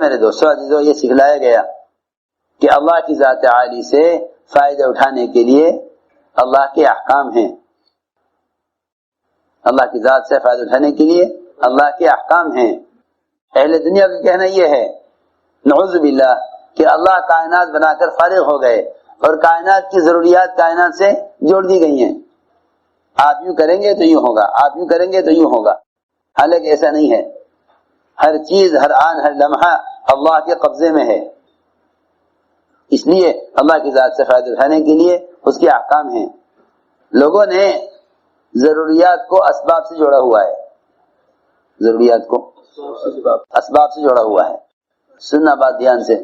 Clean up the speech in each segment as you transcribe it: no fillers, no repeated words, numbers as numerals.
میرے دوستوں عزیزوں یہ سکھلایا گیا کہ اللہ کی ذات عالی سے فائدہ اٹھانے کے لیے اللہ کے احکام ہیں. اللہ کی ذات سے فائدہ اٹھانے کے لیے اللہ کے احکام ہیں. اہل دنیا کا کہنا یہ ہے نعوذ باللہ کہ اللہ کائنات بنا کر فارغ ہو گئے اور کائنات کی ضروریات کائنات سے جوڑ دی گئی ہیں. آپ یوں کریں گے تو یوں ہوگا، آپ یوں کریں گے تو یوں ہوگا. حالانکہ ایسا نہیں ہے. ہر چیز، ہر آن، ہر لمحہ اللہ کے قبضے میں ہے. اس لیے اللہ کی ذات سے فائدہ اٹھانے کے لیے اس کے احکام ہیں. لوگوں نے ضروریات کو اسباب سے جوڑا ہوا ہے. ضروریات کو اسباب سے جوڑا ہوا ہے. سننا بات دھیان سے.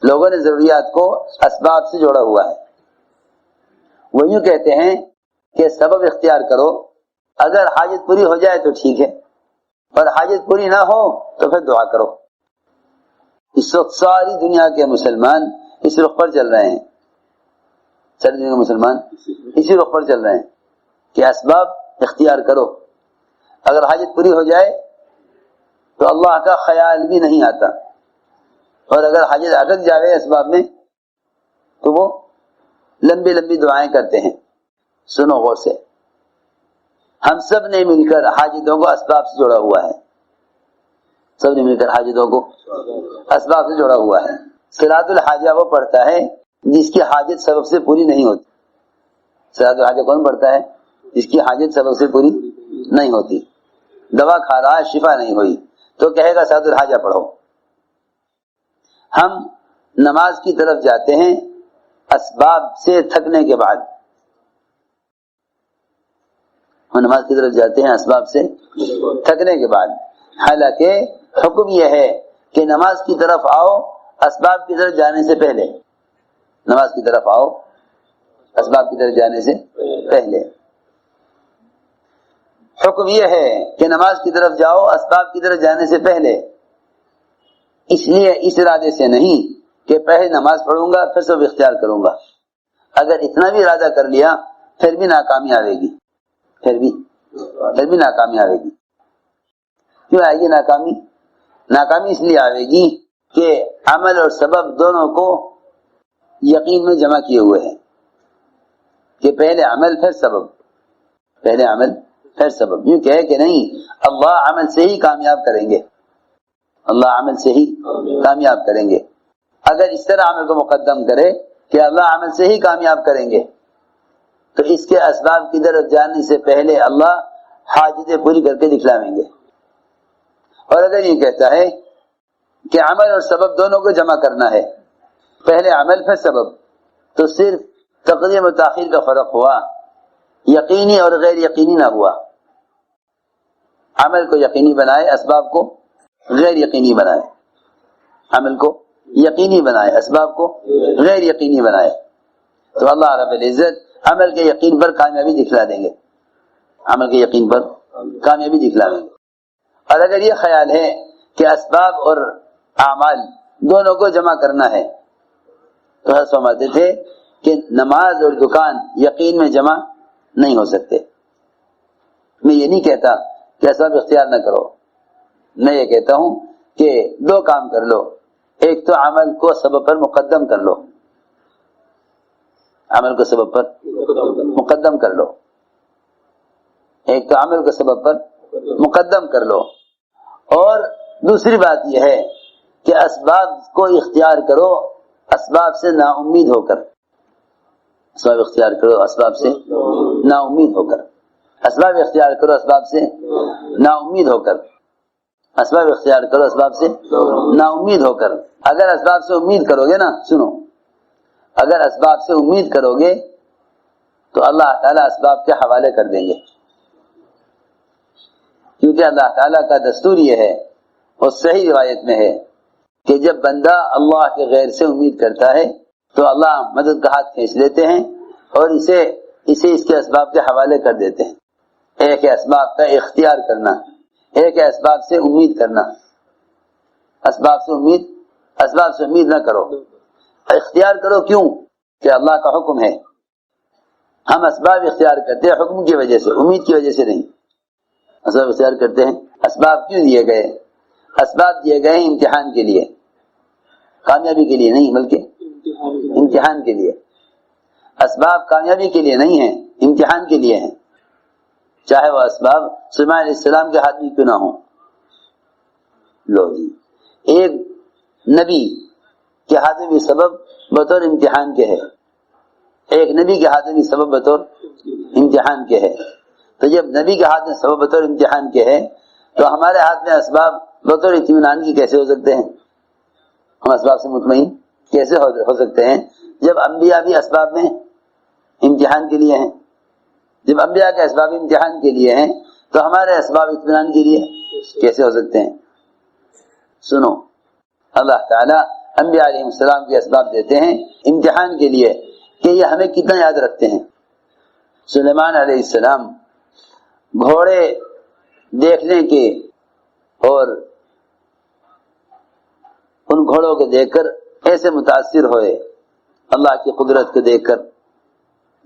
لوگوں نے ضروریات کو اسباب سے جوڑا ہوا ہے. وہ یوں کہتے ہیں کہ سبب اختیار کرو، اگر حاجت پوری ہو جائے تو ٹھیک ہے، اور حاجت پوری نہ ہو تو پھر دعا کرو. اس وقت ساری دنیا کے مسلمان اس رخ پر چل رہے ہیں. ساری دنیا کے مسلمان اسی رخ پر چل رہے ہیں کہ اسباب اختیار کرو، اگر حاجت پوری ہو جائے تو اللہ کا خیال بھی نہیں آتا، اور اگر حاجت اٹک جاوے اسباب میں تو وہ لمبی لمبی دعائیں کرتے ہیں. سنو غور سے، ہم سب نے مل کر حاجتوں کو اسباب سے جوڑا ہوا ہے. سب نے مل کر حاجتوں کو اسباب سے جوڑا ہوا ہے. صلاۃ الحاجہ وہ پڑھتا ہے جس کی حاجت سبب سے پوری نہیں ہوتی. صلاۃ الحاجہ کون پڑھتا ہے؟ جس کی حاجت سبب سے پوری نہیں ہوتی. دوا کھا رہا ہے، شفا نہیں ہوئی تو کہے گا صلاۃ الحاجہ پڑھو. ہم نماز کی طرف جاتے ہیں اسباب سے تھکنے کے بعد. ہم نماز کی طرف جاتے ہیں اسباب سے تھکنے کے بعد. حالانکہ حکم یہ ہے کہ نماز کی طرف آؤ اسباب کی طرف جانے سے پہلے. نماز کی طرف آؤ اسباب کی طرف جانے سے پہلے. حکم یہ ہے کہ نماز کی طرف جاؤ اسباب کی طرف جانے سے پہلے. اس لیے اس ارادے سے نہیں کہ پہلے نماز پڑھوں گا پھر سب اختیار کروں گا. اگر اتنا بھی ارادہ کر لیا پھر بھی ناکامی آئے گی. پھر بھی ناکامی آئے گی. کیوں آئے گی ناکامی؟ ناکامی اس لیے آئے گی کہ عمل اور سبب دونوں کو یقین میں جمع کیے ہوئے ہیں کہ پہلے عمل پھر سبب، پہلے عمل پھر سبب. یوں کہے کہ نہیں، اللہ عمل سے ہی کامیاب کریں گے، اللہ عمل سے ہی کامیاب کریں گے. اگر اس طرح عمل کو مقدم کرے کہ اللہ عمل سے ہی کامیاب کریں گے تو اس کے اسباب کی طرف جانے سے پہلے اللہ حاجتیں پوری کر کے دکھلاویں گے. اور اگر یہ کہتا ہے کہ عمل اور سبب دونوں کو جمع کرنا ہے، پہلے عمل پھر سبب، تو صرف تقدیم و تاخیر کا فرق ہوا، یقینی اور غیر یقینی نہ ہوا. عمل کو یقینی بنائے، اسباب کو غیر یقینی بنائے. عمل کو یقینی بنائے، اسباب کو غیر یقینی بنائے تو اللہ رب العزت عمل کے یقین پر کامیابی دکھلا دیں گے. عمل کے یقین پر کامیابی دکھلا دیں گے. اور اگر یہ خیال ہے کہ اسباب اور اعمال دونوں کو جمع کرنا ہے تو ہم سمجھتے تھے کہ نماز اور دکان یقین میں جمع نہیں ہو سکتے. میں یہ نہیں کہتا کہ اسباب اختیار نہ کرو، میں یہ کہتا ہوں کہ دو کام کر لو. ایک تو عمل کو سبب پر مقدم کر لو، عمل کو سبب پر مقدم کر لو. ایک تو عمل کو سبب پر مقدم کر لو، اور دوسری بات یہ ہے کہ اسباب کو اختیار کرو اسباب سے نا امید ہو کر. اسباب اختیار کرو اسباب سے نا امید ہو کر. اسباب اختیار کرو اسباب سے نا امید ہو کر. اسباب اختیار کرو اسباب سے نا امید ہو کر. اگر اسباب سے امید کرو گے نا، سنو، اگر اسباب سے امید کرو گے تو اللہ تعالیٰ اسباب کے حوالے کر دیں گے. کیونکہ اللہ تعالیٰ کا دستور یہ ہے اور صحیح روایت میں ہے کہ جب بندہ اللہ کے غیر سے امید کرتا ہے تو اللہ مدد کا ہاتھ کھینچ لیتے ہیں اور اسے اس کے اسباب کے حوالے کر دیتے ہیں. ایک ہے اسباب کا اختیار کرنا، ایک ہے اسباب سے امید کرنا. اسباب سے امید نہ کرو، اختیار کرو. کیوں؟ کہ اللہ کا حکم ہے. ہم اسباب اختیار کرتے ہیں حکم کی وجہ سے، امید کی وجہ سے نہیں. اسباب اختیار کرتے ہیں. اسباب کیوں دیے گئے؟ اسباب دیے گئے ہیں امتحان کے لیے. کامیابی کے لیے نہیں بلکہ امتحان کے لیے. اسباب کامیابی کے لیے نہیں ہیں، امتحان کے لیے ہیں، چاہے وہ اسباب سلیمان علیہ السلام کے ہاتھ میں کیوں نہ ہوں. لو جی، ایک نبی کے ہاتھ میں بھی سبب بطور امتحان کے ہے، ایک نبی کے ہاتھ میں بھی سبب بطور امتحان کے ہے. تو جب نبی کے ہاتھ میں سبب بطور امتحان کے ہے تو ہمارے ہاتھ میں اسباب بطور اطمینان کی کیسے ہو سکتے ہیں؟ ہم اسباب سے مطمئن کیسے ہو سکتے ہیں جب انبیاء بھی اسباب میں امتحان کے لیے ہیں؟ جب انبیاء کے اسباب امتحان کے لیے ہیں تو ہمارے اسباب اطمینان کے لیے کیسے ہو سکتے ہیں؟ سنو، اللہ تعالیٰ انبیاء علیہ السلام کے اسباب دیتے ہیں امتحان کے لیے کہ یہ ہمیں کتنا یاد رکھتے ہیں. سلیمان علیہ السلام گھوڑے دیکھنے کے اور ان گھوڑوں کو دیکھ کر ایسے متاثر ہوئے اللہ کی قدرت کو دیکھ کر.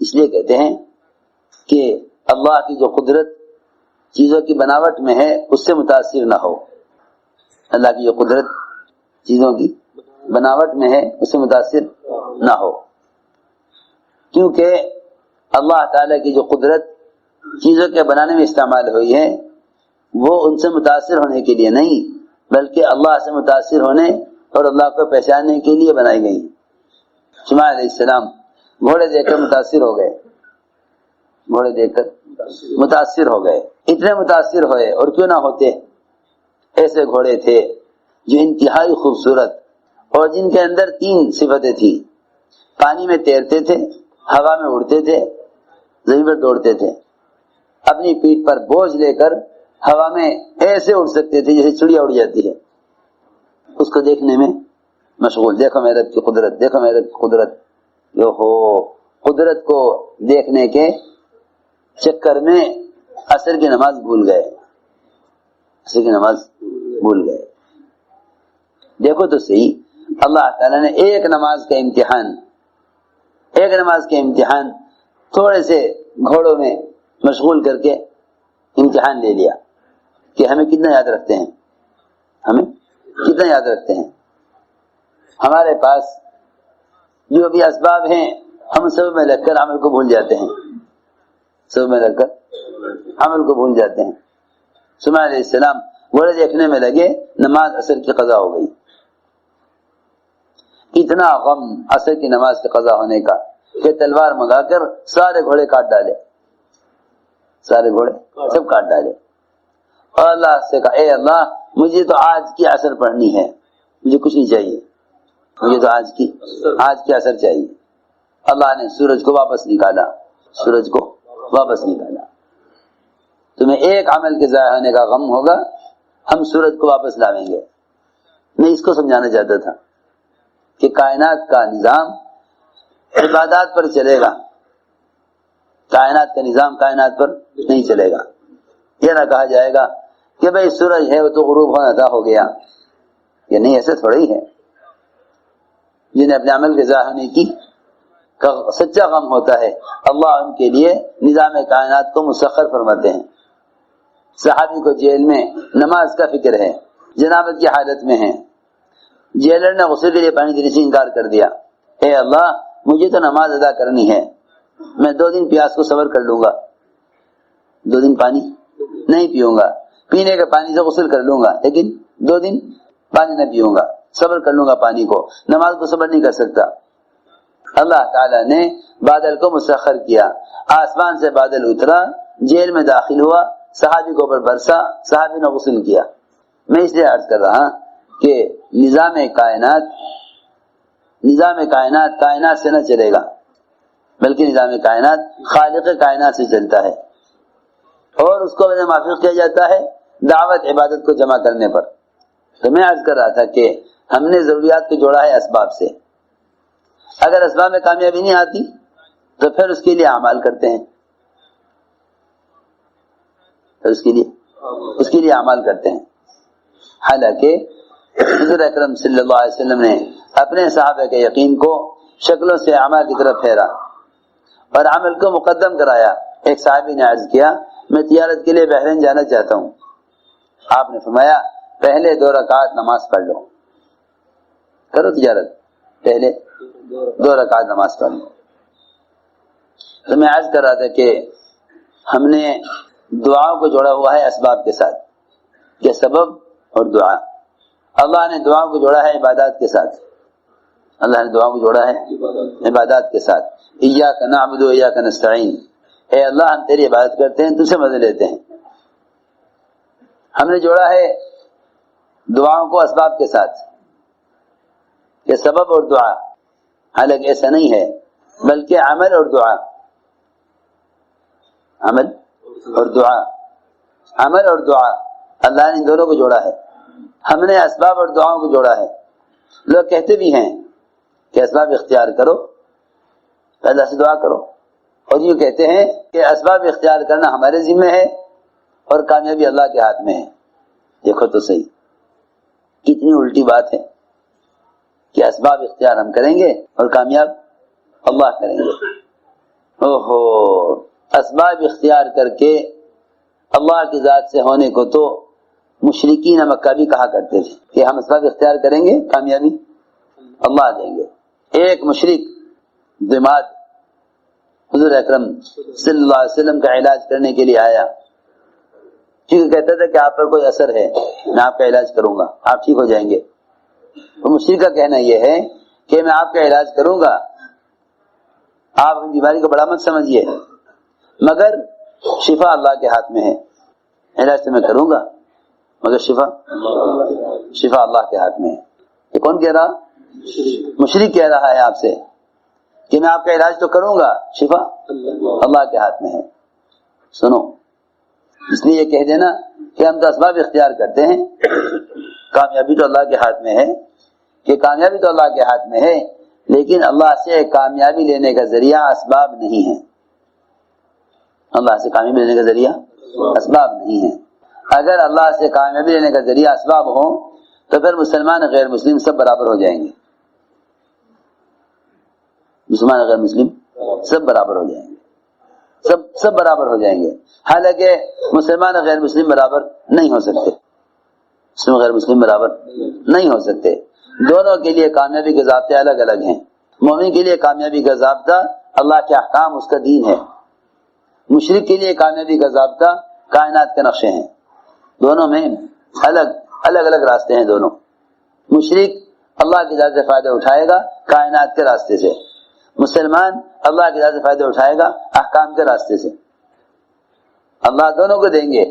اس لیے کہتے ہیں کہ اللہ کی جو قدرت چیزوں کی بناوٹ میں ہے اس سے متاثر نہ ہو. اللہ کی جو قدرت چیزوں کی بناوٹ میں ہے اس سے متاثر نہ ہو، کیونکہ اللہ تعالیٰ کی جو قدرت چیزوں کے بنانے میں استعمال ہوئی ہے وہ ان سے متاثر ہونے کے لیے نہیں بلکہ اللہ سے متاثر ہونے اور اللہ کو پہچاننے کے لیے بنائی گئی. سلیمان علیہ السلام گھوڑے دیکھ کر متاثر ہو گئے، گھوڑے دیکھ کر متاثر ہو گئے. اتنے متاثر ہوئے، اور کیوں نہ ہوتے، ایسے گھوڑے تھے جو انتہائی خوبصورت اور جن کے اندر 3 صفتیں تھیں. پانی میں تیرتے تھے، ہوا میں اڑتے تھے، زمین پر دوڑتے تھے. اپنی پیٹھ پر بوجھ لے کر ہوا میں ایسے اڑ سکتے تھے جیسے چڑیا اڑ جاتی ہے. اس کو دیکھنے میں مشغول، دیکھو میرے رب کی قدرت، دیکھو میرے رب کی قدرت. جو ہو قدرت کو دیکھنے کے چکر میں عصر کی نماز بھول گئے، عصر کی نماز بھول گئے. دیکھو تو صحیح، اللہ تعالیٰ نے ایک نماز کا امتحان تھوڑے سے گھوڑوں میں مشغول کر کے امتحان لے لیا کہ ہمیں کتنا یاد رکھتے ہیں، ہمیں کتنا یاد رکھتے ہیں. ہمارے پاس جو بھی اسباب ہیں ہم سب میں لگ کر عمل کو بھول جاتے ہیں، سب میں لگ کر عمل کو بھول جاتے ہیں. سلیمان علیہ السلام گھوڑے دیکھنے میں لگے، نماز عصر کی قضا ہو گئی. اتنا غم عصر کی نماز کی قضا ہونے کا کہ تلوار منگا کر سارے گھوڑے کاٹ ڈالے، سارے گھوڑے سب کاٹ ڈالے. اور اللہ سے کہا، اے اللہ مجھے تو آج کی عصر پڑھنی ہے، مجھے کچھ نہیں چاہیے، مجھے تو آج کی عصر چاہیے. اللہ نے سورج کو واپس نکالا، سورج کو واپس نکالا. تمہیں ایک عمل کے ضائع ہونے کا غم ہوگا، ہم سورج کو واپس لاویں گے. میں اس کو سمجھانا چاہتا تھا کہ کائنات کا نظام عبادات پر چلے گا، کائنات کا نظام کائنات پر نہیں چلے گا. یہ نہ کہا جائے گا کہ بھئی سورج ہے وہ تو غروب ہونا تھا ہو گیا. یہ نہیں، ایسے تھوڑا ہی ہے. جنہیں اپنے عمل کے ضائع ہونے کی سچا غم ہوتا ہے اللہ ان کے لیے نظام کائنات کو مسخر فرماتے ہیں. صحابی کو جیل میں نماز کا فکر ہے، جنابت کی حالت میں ہے، جیلر نے غسل کے لیے پانی دینے سے انکار کر دیا. اے اللہ مجھے تو نماز ادا کرنی ہے، میں 2 دن پیاس کو صبر کر لوں گا، 2 دن پانی نہیں پیوں گا، پینے کے پانی سے غسل کر لوں گا لیکن 2 دن پانی نہ پیوں گا، صبر کر لوں گا پانی کو، نماز کو صبر نہیں کر سکتا. اللہ تعالیٰ نے بادل کو مسخر کیا، آسمان سے بادل اترا، جیل میں داخل ہوا، صحابی کو اوپر برسا، صحابی نے غسل کیا. میں اس لیے عرض کر رہا کہ نظام کائنات کائنات سے نہ چلے گا بلکہ نظام کائنات خالق کائنات سے چلتا ہے، اور اس کو موافق کیا جاتا ہے دعوت عبادت کو جمع کرنے پر. تو میں عرض کر رہا تھا کہ ہم نے ضروریات کو جوڑا ہے اسباب سے. اگر اسباب میں کامیابی نہیں آتی تو پھر اس کے لیے اعمال کرتے ہیں، پھر اس کے لیے اعمال کرتے ہیں. حالانکہ حضور اکرم صلی اللہ علیہ وسلم نے اپنے صحابہ کے یقین کو شکلوں سے اعمال کی طرف پھیرا اور عمل کو مقدم کرایا. ایک صحابی نے عرض کیا، میں تجارت کے لیے بحرین جانا چاہتا ہوں. آپ نے فرمایا پہلے 2 رکعت نماز پڑھ لو. کرو تجارت، پہلے 2 رکعت نماز پڑھ لو۔ تو میں عرض کر رہا تھا کہ ہم نے دعاؤں کو جوڑا ہوا ہے اسباب کے ساتھ، کہ سبب اور دعا۔ اللہ نے دعاؤں کو جوڑا ہے عبادات کے ساتھ، اللہ نے دعاؤں کو جوڑا ہے عبادات کے ساتھ۔ ایاک نعبد و ایاک نستعین، اے اللہ ہم تیری عبادت کرتے ہیں، تجھ سے مدد لیتے ہیں۔ ہم نے جوڑا ہے دعاؤں کو اسباب کے ساتھ، کہ سبب اور دعا، حالانکہ ایسا نہیں ہے، بلکہ عمل اور دعا، عمل اور دعا، عمل اور دعا، اللہ نے ان دونوں کو جوڑا ہے۔ ہم نے اسباب اور دعاؤں کو جوڑا ہے۔ لوگ کہتے بھی ہیں کہ اسباب اختیار کرو، اللہ سے دعا کرو، اور یہ کہتے ہیں کہ اسباب اختیار کرنا ہمارے ذمہ ہے اور کامیابی اللہ کے ہاتھ میں ہے۔ دیکھو تو صحیح، کتنی الٹی بات ہے کہ اسباب اختیار ہم کریں گے اور کامیاب اللہ کریں گے۔ اوہو، اسباب اختیار کر کے اللہ کی ذات سے ہونے کو تو مشرکین مکہ بھی کہا کرتے تھے کہ ہم اسباب اختیار کریں گے، کامیابی اللہ دیں گے۔ ایک مشرک دماد حضور اکرم صلی اللہ علیہ وسلم کا علاج کرنے کے لیے آیا، کیونکہ کہتا تھا کہ آپ پر کوئی اثر ہے، میں آپ کا علاج کروں گا، آپ ٹھیک ہو جائیں گے۔ تو مشرک کا کہنا یہ ہے کہ میں آپ کا علاج کروں گا، آپ اپنی بیماری کو بڑا مت سمجھیے، مگر شفا اللہ کے ہاتھ میں ہے۔ علاج تو میں کروں گا مگر شفا اللہ کے ہاتھ میں ہے۔ یہ کون کہہ رہا؟ مشرک کہہ رہا ہے آپ سے کہ میں آپ کا علاج تو کروں گا، شفا اللہ کے ہاتھ میں ہے۔ سنو، اس لیے یہ کہہ دینا کہ ہم تو اسباب اختیار کرتے ہیں، کامیابی تو اللہ کے ہاتھ میں ہے، کہ کامیابی تو اللہ کے ہاتھ میں ہے، لیکن اللہ سے کامیابی لینے کا ذریعہ اسباب نہیں ہے۔ اللہ سے کامیابی لینے کا ذریعہ اسباب نہیں ہے۔ اگر اللہ سے کامیابی لینے کا ذریعہ اسباب ہو تو پھر مسلمان غیر مسلم سب برابر ہو جائیں گے، مسلمان غیر مسلم سب برابر ہو جائیں گے، سب برابر ہو جائیں گے۔ حالانکہ مسلمان غیر مسلم برابر نہیں ہو سکتے، مسلم غیر مسلم برابر نہیں ہو سکتے۔ دونوں کے لیے کامیابی کے ضابطے الگ الگ ہیں۔ مومن کے لیے کامیابی کا ضابطہ اللہ کے احکام، اس کا دین ہے۔ مشرک کے لیے کامیابی کا ضابطہ کائنات کے نقشے ہیں۔ دونوں میں الگ الگ راستے ہیں دونوں۔ مشرک اللہ کی ذات سے فائدہ اٹھائے گا کائنات کے راستے سے، مسلمان اللہ کی ذات سے فائدہ اٹھائے گا احکام کے راستے سے۔ اللہ دونوں کو دیں گے،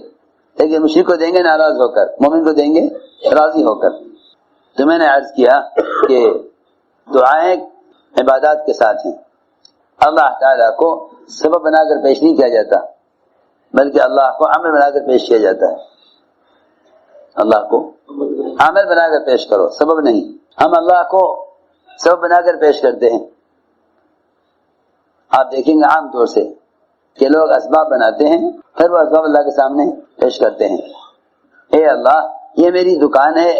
لیکن مشرک کو دیں گے ناراض ہو کر، مومن کو دیں گے راضی ہو کر۔ تو میں نے عرض کیا کہ دعائیں عبادات کے ساتھ ہیں۔ اللہ تعالیٰ کو سبب بنا کر پیش نہیں کیا جاتا، بلکہ اللہ کو عمل بنا کر پیش کیا جاتا ہے۔ اللہ کو عمل بنا کر پیش کرو، سبب نہیں۔ ہم اللہ کو سبب بنا کر پیش کرتے ہیں۔ آپ دیکھیں گے عام طور سے کہ لوگ اسباب بناتے ہیں، پھر وہ اسباب اللہ کے سامنے پیش کرتے ہیں۔ اے اللہ، یہ میری دکان ہے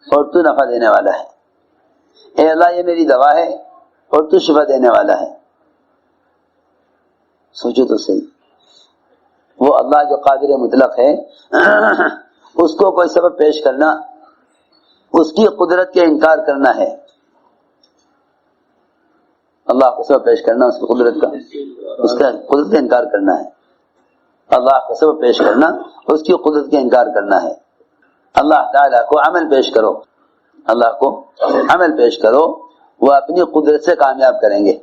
اور تو نفع دینے والا ہے۔ اے اللہ، یہ میری دوا ہے اور تو شفا دینے والا ہے۔ سوچو تو صحیح، وہ اللہ جو قادر مطلق ہے، اس کو کوئی سبب پیش کرنا اس کی قدرت کے انکار کرنا ہے۔ اللہ کو سبب پیش کرنا اس کی قدرت کا، اس کا قدرت کا انکار کرنا ہے۔ اللہ کو سبب پیش کرنا اس کی قدرت کا انکار کرنا ہے۔ اللہ تعالیٰ کو عمل پیش کرو، اللہ کو عمل پیش کرو، وہ اپنی قدرت سے کامیاب کریں گے۔